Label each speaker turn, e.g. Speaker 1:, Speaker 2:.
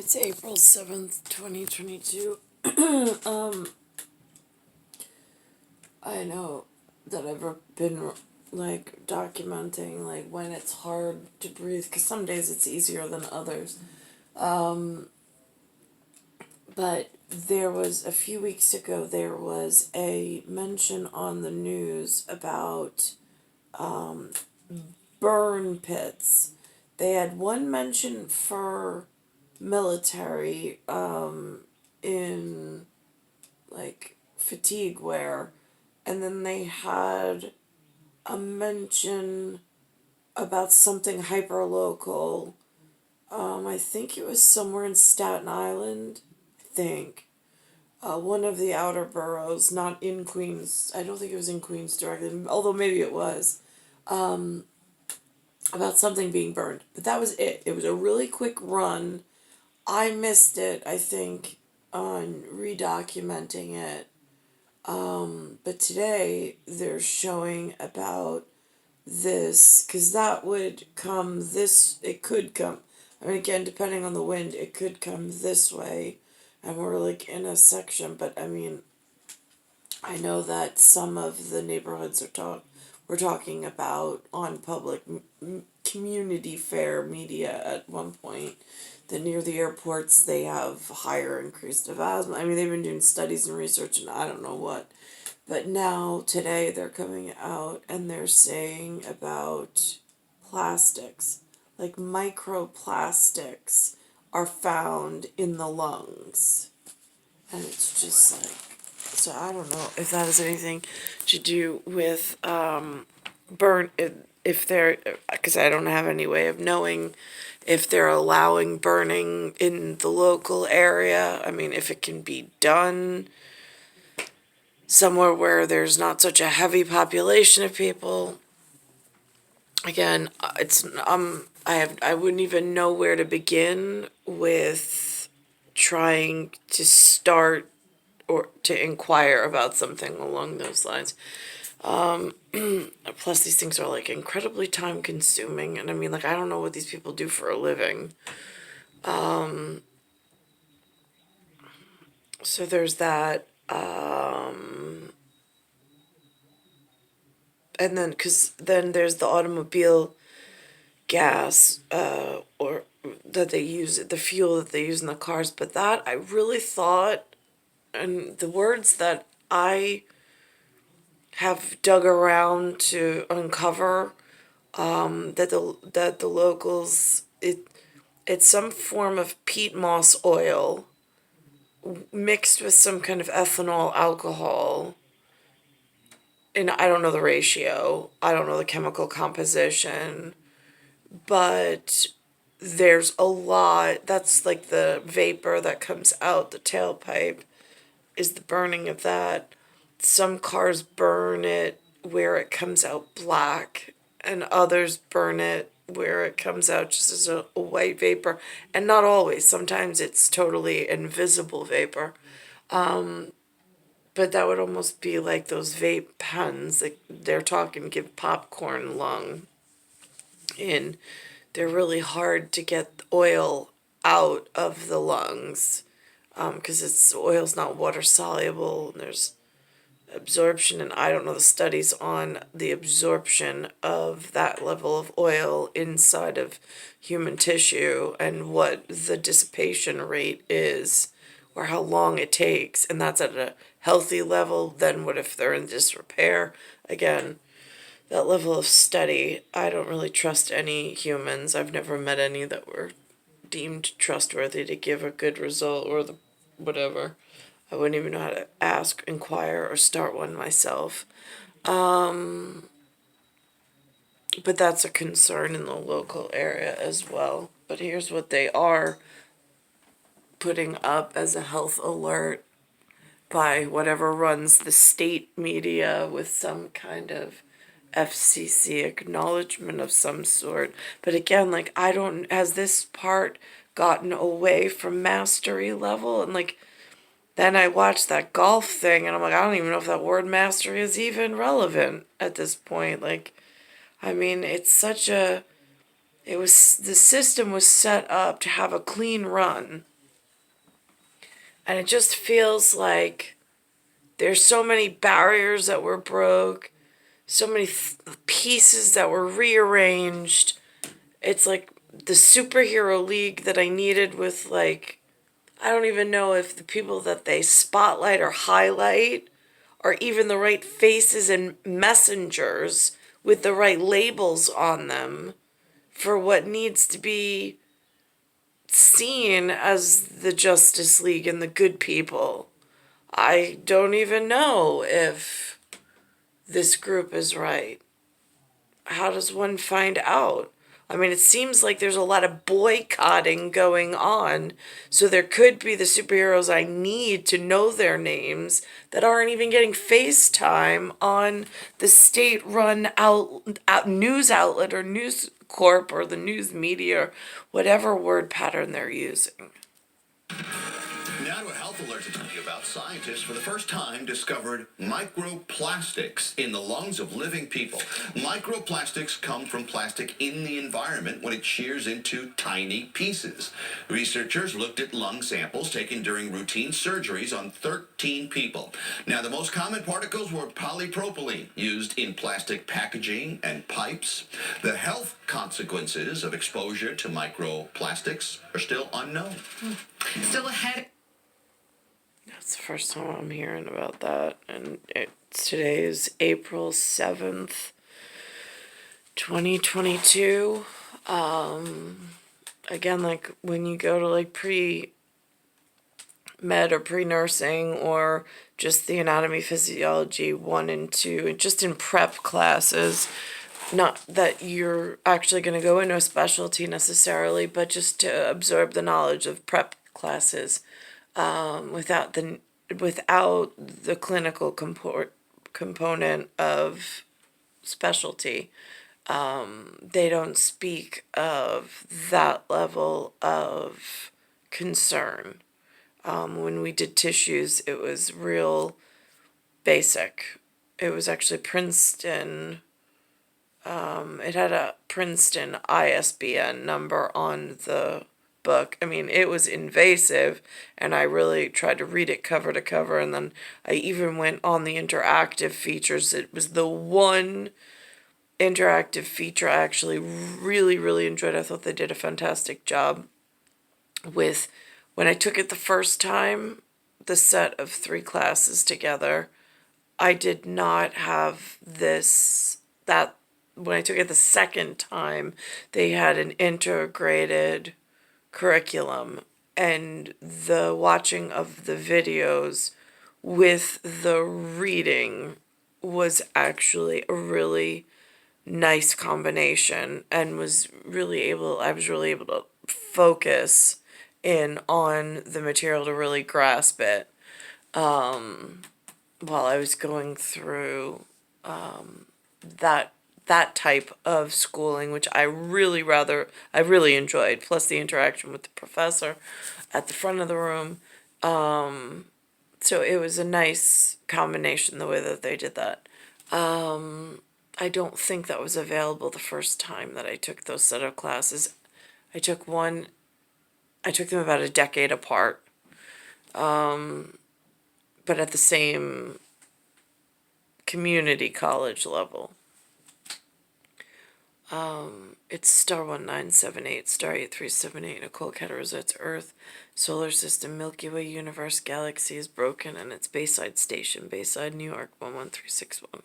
Speaker 1: It's April 7th, 2022. I know that I've been documenting when it's hard to breathe, because some days it's easier than others. But there was, a few weeks ago, there was a mention on the news about burn pits. They had one mention for military in fatigue wear, and then they had a mention about something hyper local. I think it was somewhere in Staten Island. I think one of the outer boroughs, not in Queens. I don't think it was in Queens directly, although maybe it was. About something being burned, but that was it. It was a really quick run. I missed it, I think, on redocumenting it. But today they're showing about this, because that would come this, it could come, I mean, again, depending on the wind, it could come this way, and we're in a section, but I mean, I know that some of the neighborhoods we're talking about on public community fair media at one point, that near the airports they have higher increased of asthma. I mean, they've been doing studies and research and I don't know what. But now, today, they're coming out and they're saying about plastics. Like microplastics are found in the lungs. And it's just so I don't know if that has anything to do with burn, if they're, because I don't have any way of knowing if they're allowing burning in the local area. I mean, if it can be done somewhere where there's not such a heavy population of people. Again, I wouldn't even know where to begin with trying to start or to inquire about something along those lines. Plus, these things are incredibly time consuming, and I mean, I don't know what these people do for a living. So there's that. And then, because then there's the automobile gas, or that they use, the fuel that they use in the cars. But that, I really thought, and the words that I have dug around to uncover, that the locals, it's some form of peat moss oil mixed with some kind of ethanol alcohol, and I don't know the ratio, I don't know the chemical composition, but there's a lot. That's the vapor that comes out the tailpipe is the burning of that. Some cars burn it where it comes out black, and others burn it where it comes out just as a white vapor. And not always. Sometimes it's totally invisible vapor. But that would almost be like those vape pens. They're talking give popcorn lung. And they're really hard to get oil out of the lungs, because oil's not water soluble, and there's absorption, and I don't know the studies on the absorption of that level of oil inside of human tissue and what the dissipation rate is or how long it takes, and that's at a healthy level. Then what if they're in disrepair? Again, that level of study, I don't really trust any humans. I've never met any that were deemed trustworthy to give a good result or the whatever. I wouldn't even know how to ask, inquire, or start one myself. But that's a concern in the local area as well. But here's what they are putting up as a health alert by whatever runs the state media, with some kind of FCC acknowledgement of some sort. But again, has this part gotten away from mastery level? And then I watched that golf thing, and I'm I don't even know if that word mastery is even relevant at this point. I mean, the system was set up to have a clean run. And it just feels like there's so many barriers that were broke, so many pieces that were rearranged. It's like the superhero league that I needed with, like, I don't even know if the people that they spotlight or highlight are even the right faces and messengers with the right labels on them for what needs to be seen as the Justice League and the good people. I don't even know if this group is right. How does one find out? I mean, it seems like there's a lot of boycotting going on, so there could be the superheroes I need to know their names that aren't even getting FaceTime on the state-run news outlet or news corp or the news media or whatever word pattern they're using.
Speaker 2: Now to a health alert to tell you about. Scientists for the first time discovered microplastics in the lungs of living people. Microplastics come from plastic in the environment when it shears into tiny pieces. Researchers looked at lung samples taken during routine surgeries on 13 people. Now, the most common particles were polypropylene, used in plastic packaging and pipes. The health consequences of exposure to microplastics are still unknown. Still ahead.
Speaker 1: That's the first time I'm hearing about that, and today is April 7th, 2022. Again, like when you go to like pre-med or pre-nursing or just the anatomy, physiology 1 and 2, just in prep classes, not that you're actually going to go into a specialty necessarily, but just to absorb the knowledge of prep classes. Without the clinical component of specialty, they don't speak of that level of concern. When we did tissues, it was real basic. It was actually Princeton. It had a Princeton ISBN number on the book. I mean, it was invasive, and I really tried to read it cover to cover, and then I even went on the interactive features. It was the one interactive feature I actually really, really enjoyed. I thought they did a fantastic job with, when I took it the first time, the set of 3 classes together, I did not have that when I took it the second time, they had an integrated curriculum, and the watching of the videos with the reading was actually a really nice combination, and I was really able to focus in on the material to really grasp it while I was going through that type of schooling, which I really enjoyed, plus the interaction with the professor at the front of the room. So it was a nice combination the way that they did that. I don't think that was available the first time that I took those set of classes. I took them about a decade apart, but at the same community college level. It's star 1978, star 8378, Nicole, Cattaruzza, it's Earth, solar system, Milky Way, universe, galaxy is broken, and it's Bayside Station, Bayside, New York, 11361.